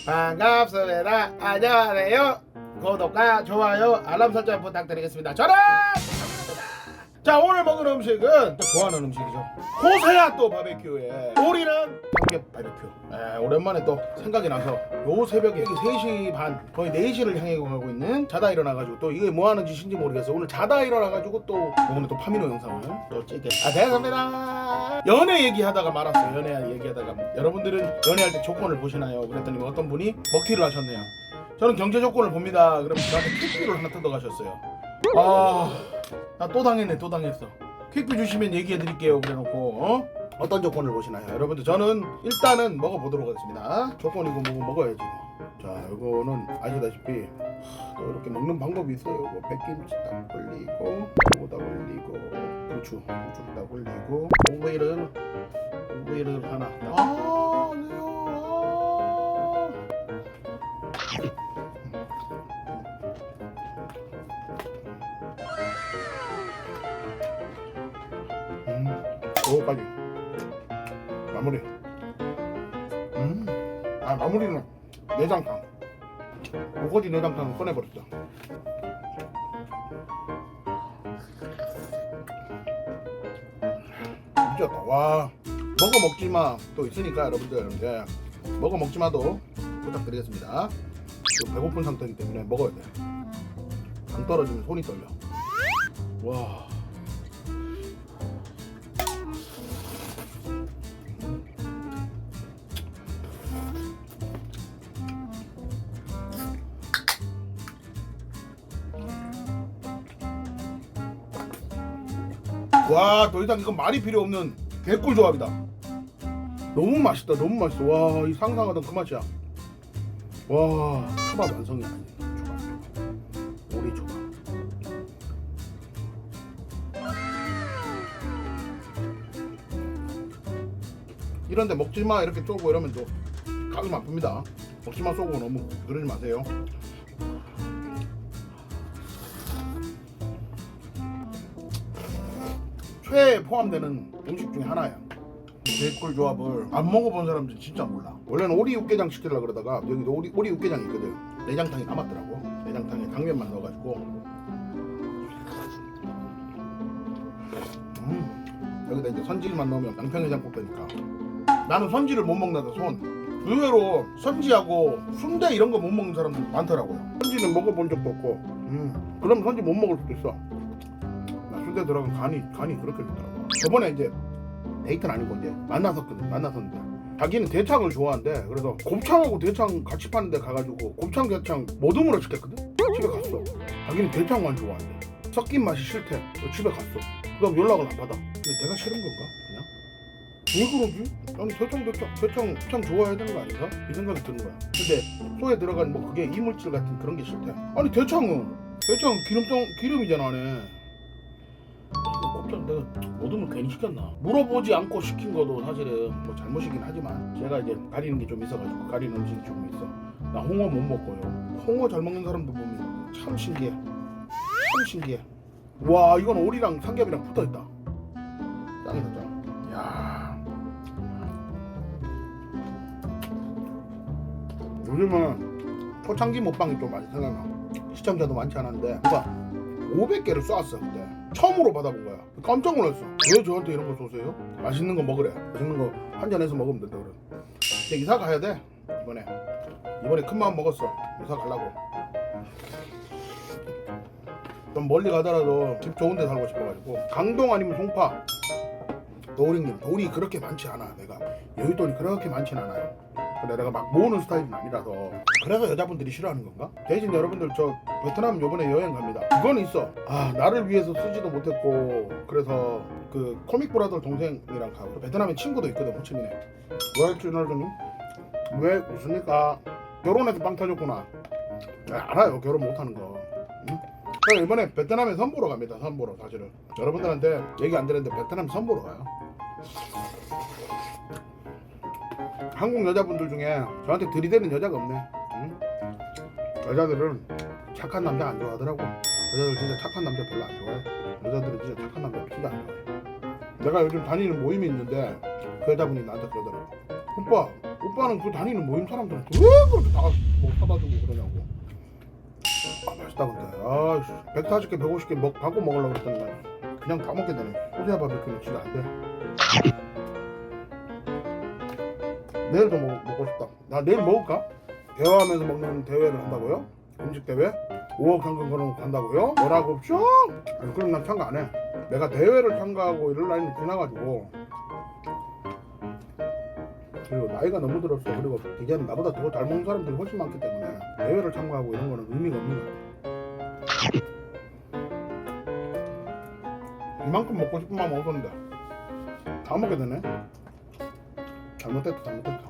반갑습니다. 안녕하세요. 구독과 좋아요, 알람 설정 부탁드리겠습니다. 저는 자, 오늘 먹을 음식은 또 좋아하는 음식이죠. 호세야 또 바베큐에 오리는 삼겹 바베큐. 오랜만에 또 생각이 나서 요 새벽에 3시 반 거의 4시를 향해 가고 있는 자다 일어나가지고 또 이게 뭐 하는 짓인지 모르겠어요. 오늘 자다 일어나가지고 또 오늘 또 파미노 영상을 또 찍게 됐습니다. 연애 얘기하다가 말았어요. 연애 얘기하다가 여러분들은 연애할 때 조건을 보시나요? 그랬더니 어떤 분이 먹튀를 하셨네요. 저는 경제 조건을 봅니다. 그러면 저한테 퀵뷰를 하나 뜯어가셨어요. 나 또 당했네. 또 당했어. 퀵뷰 주시면 얘기해드릴게요. 그래놓고 어떤 조건을 보시나요? 여러분들 저는 일단은 먹어보도록 하겠습니다. 조건이고 뭐고 먹어야지. 자, 이거는 아시다시피 또 이렇게 먹는 방법이 있어요. 뭐 백김치 딱 올리고 요거다 올리고 고추 딱 올리고 오이를 하나 요거까지 마무리. 마무리는 내장탕. 우거지 내장탕 꺼내버렸죠. 미쳤다. 와, 먹어 먹지마 또 있으니까 여러분들 먹어 먹지마도 부탁드리겠습니다. 배고픈 상태이기 때문에 먹어야 돼. 안 떨어지면 손이 떨려. 와. 와, 더 이상 이건 말이 필요 없는 개꿀 조합이다. 너무 맛있다. 너무 맛있어. 와, 이 상상하던 그 맛이야. 와, 초밥 완성이 아니네. 초밥. 오리 초밥. 이런데 먹지마 이렇게 쏘고 이러면 또 가슴 아픕니다. 먹지마 쏘고 너무 그러지 마세요. 회에 포함되는 음식 중에 하나야. 개꿀 조합을 안 먹어본 사람들 진짜 몰라. 원래는 오리 육개장 시키려고 그러다가 여기도 오리 육개장이 있거든. 내장탕이 남았더라고. 내장탕에 당면만 넣어가지고 여기다 이제 선지만 넣으면 양평해장국 되니까. 나는 선지를 못 먹는다. 손 의외로 선지하고 순대 이런 거 못 먹는 사람들 많더라고요. 선지는 먹어본 적도 없고 그럼 선지 못 먹을 수도 있어. 순대 들어간 간이 그렇게 좋더라고. 저번에 이제 데이트는 아니고 이제 만났었는데 자기는 대창을 좋아한대. 그래서 곱창하고 대창 같이 파는 데 가가지고 곱창 대창 모듬으로 시켰거든. 집에 갔어. 자기는 대창만 좋아한대. 섞인 맛이 싫대. 집에 갔어. 그럼 연락을 안 받아. 근데 내가 싫은 건가 그냥? 왜 그러지? 아니 대창 좋아해야 되는 거 아닌가? 이 생각이 드는 거야. 근데 소에 들어간 뭐 그게 이물질 같은 그런 게 싫대. 아니 대창 기름이잖아 안에. 내가 모듬을 괜히 시켰나? 물어보지 않고 시킨 것도 사실은 뭐 잘못이긴 하지만 제가 이제 가리는 게 좀 있어가지고 가리는 음식이 조금 있어. 나 홍어 못 먹고요. 홍어 잘 먹는 사람도 보면 참 신기해. 와, 이건 오리랑 삼겹이랑 붙어있다. 짱이다 짱. 야, 요즘은 초창기 먹방이 좀 많이 생각나. 시청자도 많지 않았는데 누가 500개를 쏘았어. 그때 처음으로 받아본 거야. 깜짝 놀랐어. 왜 저한테 이런 거 쏘세요? 맛있는 거 먹으래. 맛있는 거 한잔해서 먹으면 된다 그래. 근데 이사 가야 돼. 이번에 큰 마음 먹었어. 이사 가려고. 좀 멀리 가더라도 집 좋은 데 살고 싶어가지고 강동 아니면 송파. 돈이 그렇게 많지 않아. 내가 여윳돈이 그렇게 많진 않아요. 근데 내가 막 모으는 스타일은 아니라서. 그래서 여자분들이 싫어하는 건가? 대신 여러분들 저 베트남 요번에 여행 갑니다. 그거는 있어. 나를 위해서 쓰지도 못했고 그래서 그 코믹 브라더 동생이랑 가고 베트남에 친구도 있거든. 호치민에. 왜 쭈널드님? 왜 웃습니까? 결혼해서 빵 터졌구나. 알아요 결혼 못하는 거. 응? 그래서 이번에 베트남에 선보러 갑니다. 선보러. 사실은 여러분들한테 얘기 안 드렸는데 베트남 선보러 가요. 한국 여자분들 중에 저한테 들이대는 여자가 없네. 응? 여자들은 착한 남자 안 좋아하더라고. 여자들 진짜 착한 남자 별로 안 좋아해. 여자들은 진짜 착한 남자 진짜 안 좋아해. 내가 요즘 다니는 모임이 있는데 그 여자분이 나한테 그러더라고. 오빠 오빠는 그 다니는 모임 사람들한테 왜 그렇게 다 뭐 사다 주고 그러냐고. 아 맛있다 근데. 아이씨 140개 150개 갖고 먹으려고 했더니 그냥 다 먹게 되네. 호세야 바베큐는 진짜 안 돼. 내일도 먹고 싶다. 나 내일 먹을까? 대화하면서 먹는 대회를 한다고요? 음식 대회? 5억 상금 걸어놓고 간다고요? 뭐라고 없죠? 아니 그럼 난 참가 안 해. 내가 대회를 참가하고 이럴 나이는 지나가지고 그리고 나이가 너무 들었어. 그리고 이제는 나보다 더 잘 먹는 사람들이 훨씬 많기 때문에 대회를 참가하고 이런 거는 의미가 없는 거야. 이만큼 먹고 싶은 마음 없었는데 다 먹게 되네. 잘못했다.